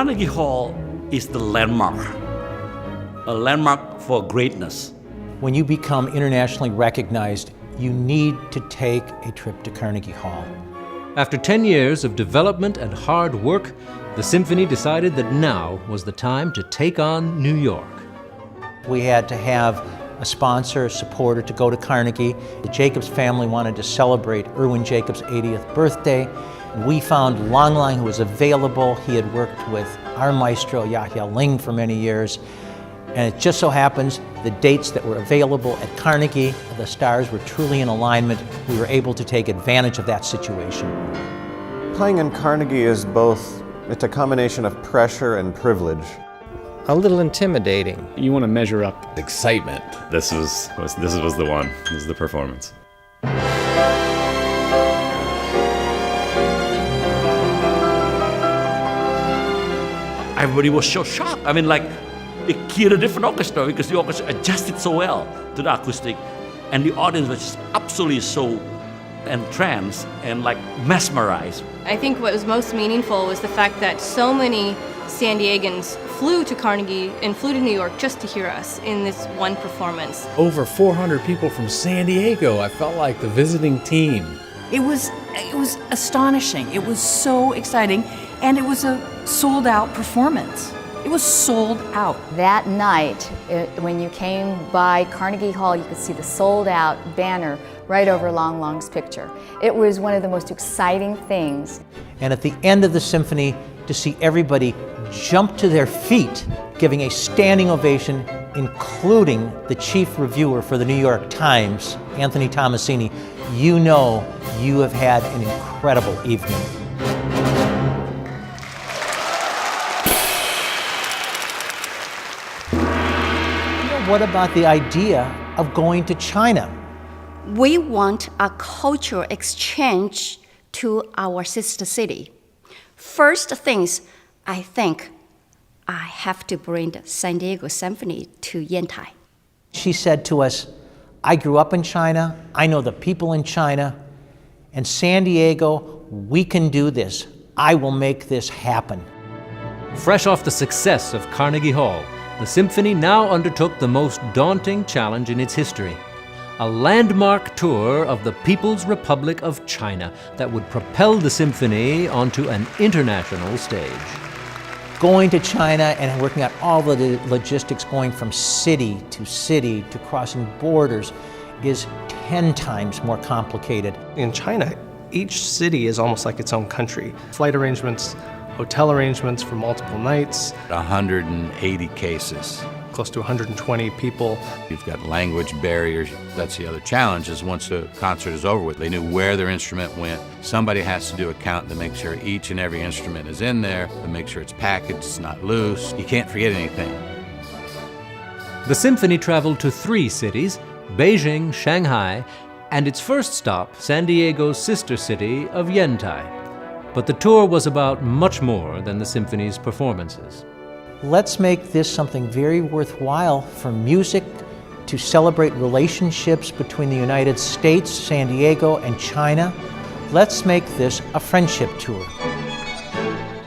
Carnegie Hall is the landmark, a landmark for greatness. When you become internationally recognized, you need to take a trip to Carnegie Hall. After 10 years of development and hard work, the symphony decided that now was the time to take on New York. We had to have a sponsor, a supporter to go to Carnegie. The Jacobs family wanted to celebrate Irwin Jacobs' 80th birthday. We found Lang Lang, who was available. He had worked with our maestro, Yahya Ling, for many years. And it just so happens the dates that were available at Carnegie, the stars were truly in alignment. We were able to take advantage of that situation. Playing in Carnegie is both, it's a combination of pressure and privilege. A little intimidating. You want to measure up. Excitement. This was the one. This is the performance. Everybody was so shocked. I mean, like, it killed a different orchestra because the orchestra adjusted so well to the acoustic, and the audience was just absolutely so entranced and like mesmerized. I think what was most meaningful was the fact that so many San Diegans flew to Carnegie and flew to New York just to hear us in this one performance. Over 400 people from San Diego. I felt like the visiting team. It was astonishing. It was so exciting, and it was a sold-out performance. It was sold out. That night, when you came by Carnegie Hall, you could see the sold-out banner right over Lang Lang's picture. It was one of the most exciting things. And at the end of the symphony, to see everybody jump to their feet, giving a standing ovation, including the chief reviewer for the New York Times, Anthony Tomasini, you know you have had an incredible evening. What about the idea of going to China? We want a cultural exchange to our sister city. First things, I think I have to bring the San Diego Symphony to Yantai. She said to us, I grew up in China, I know the people in China, and San Diego, we can do this. I will make this happen. Fresh off the success of Carnegie Hall, the symphony now undertook the most daunting challenge in its history, a landmark tour of the People's Republic of China that would propel the symphony onto an international stage. Going to China and working out all the logistics, going from city to crossing borders, is 10 times more complicated. In China, each city is almost like its own country. Flight arrangements, hotel arrangements for multiple nights. 180 cases. Close to 120 people. You've got language barriers. That's the other challenge, is once the concert is over with, they knew where their instrument went. Somebody has to do a count to make sure each and every instrument is in there, to make sure it's packaged, it's not loose. You can't forget anything. The symphony traveled to 3 cities, Beijing, Shanghai, and its first stop, San Diego's sister city of Yantai. But the tour was about much more than the symphony's performances. Let's make this something very worthwhile for music, to celebrate relationships between the United States, San Diego, and China. Let's make this a friendship tour.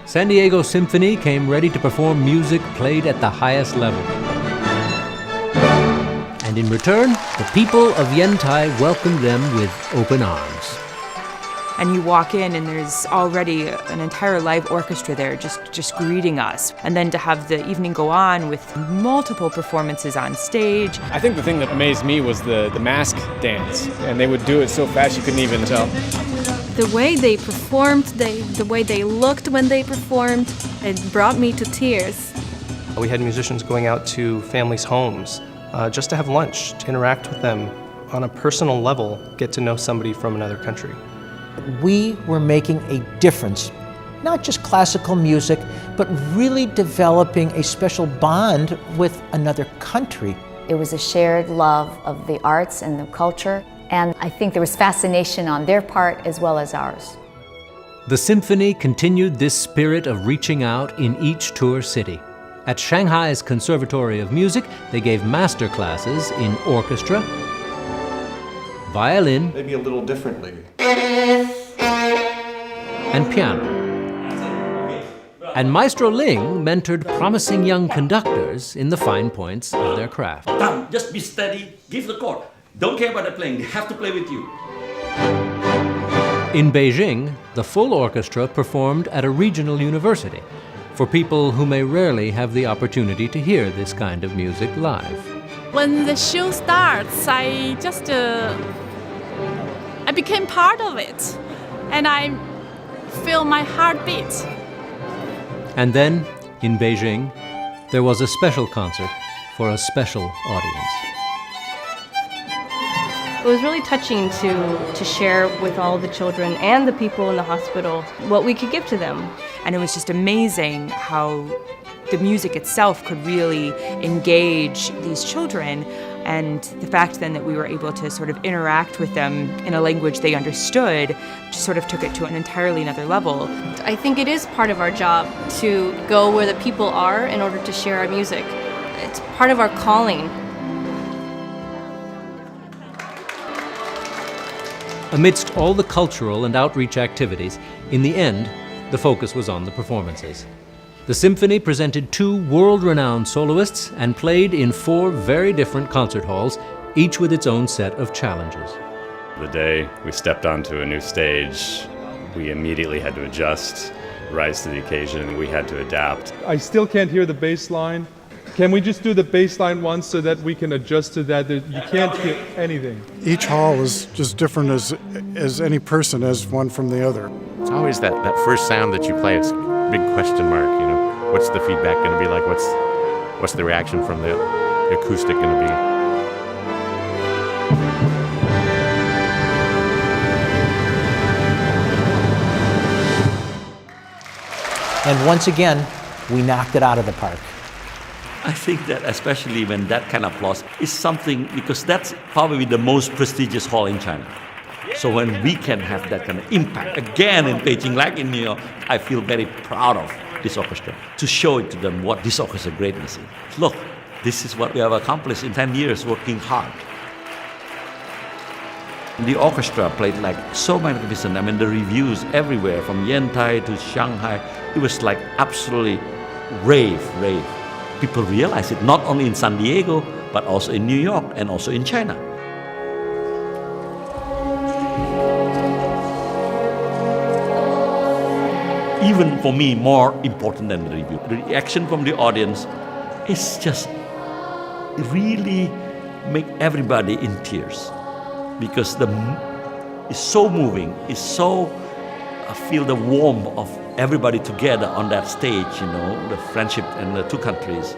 San Diego Symphony came ready to perform music played at the highest level. And in return, the people of Yantai welcomed them with open arms. And you walk in and there's already an entire live orchestra there just greeting us. And then to have the evening go on with multiple performances on stage. I think the thing that amazed me was the mask dance. And they would do it so fast you couldn't even tell. The way they performed, the way they looked when they performed, it brought me to tears. We had musicians going out to families' homes just to have lunch, to interact with them on a personal level, get to know somebody from another country. We were making a difference, not just classical music, but really developing a special bond with another country. It was a shared love of the arts and the culture, and I think there was fascination on their part as well as ours. The symphony continued this spirit of reaching out in each tour city. At Shanghai's Conservatory of Music, they gave master classes in orchestra, violin, Maybe a little differently, and piano. And Maestro Ling mentored promising young conductors in the fine points of their craft. Tom, just be steady, give the chord. Don't care about the playing, they have to play with you. In Beijing, the full orchestra performed at a regional university for people who may rarely have the opportunity to hear this kind of music live. When the show starts, I became part of it, and I feel my heart beat. And then, in Beijing, there was a special concert for a special audience. It was really touching to share with all the children and the people in the hospital what we could give to them. And it was just amazing how the music itself could really engage these children, and the fact then that we were able to sort of interact with them in a language they understood just sort of took it to an entirely another level. I think it is part of our job to go where the people are in order to share our music. It's part of our calling. Amidst all the cultural and outreach activities, in the end, the focus was on the performances. The symphony presented 2 world-renowned soloists and played in 4 very different concert halls, each with its own set of challenges. The day we stepped onto a new stage, we immediately had to adjust, rise to the occasion. We had to adapt. I still can't hear the bass line. Can we just do the bass line once so that we can adjust to that? You can't hear anything. Each hall is just different as any person, as one from the other. It's always that first sound that you play. It's a big question mark, you know. What's the feedback going to be like? What's the reaction from the acoustic going to be? And once again, we knocked it out of the park. I think that especially when that kind of applause is something, because that's probably the most prestigious hall in China. So when we can have that kind of impact again in Beijing, like in New York, I feel very proud of this orchestra to show it to them what this orchestra greatness is. Look, this is what we have accomplished in 10 years working hard. The orchestra played like so magnificent. I mean, the reviews everywhere from Yantai to Shanghai, it was like absolutely rave. People realize it not only in San Diego, but also in New York and also in China. Even for me, more important than the review. The reaction from the audience is just really make everybody in tears, because it's so moving. It's so, I feel the warmth of everybody together on that stage, you know, the friendship and the 2 countries.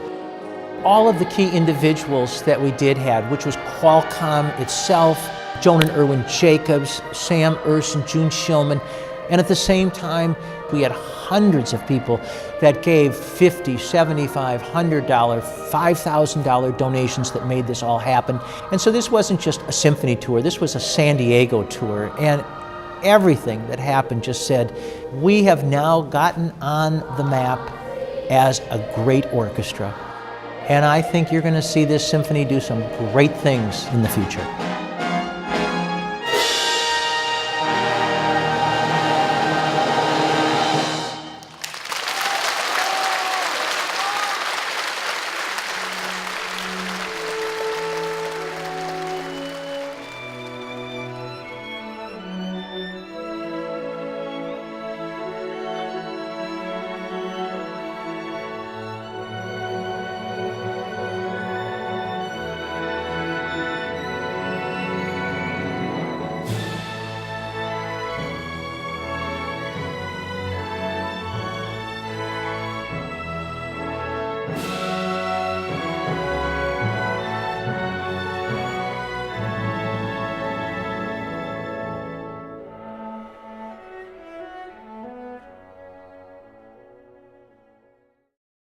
All of the key individuals that we did have, which was Qualcomm itself, Joan and Irwin Jacobs, Sam Urson, June Shillman, and at the same time, we had hundreds of people that gave $50, $75, $100, $5,000 donations that made this all happen. And so this wasn't just a symphony tour, this was a San Diego tour. And everything that happened just said, we have now gotten on the map as a great orchestra. And I think you're going to see this symphony do some great things in the future.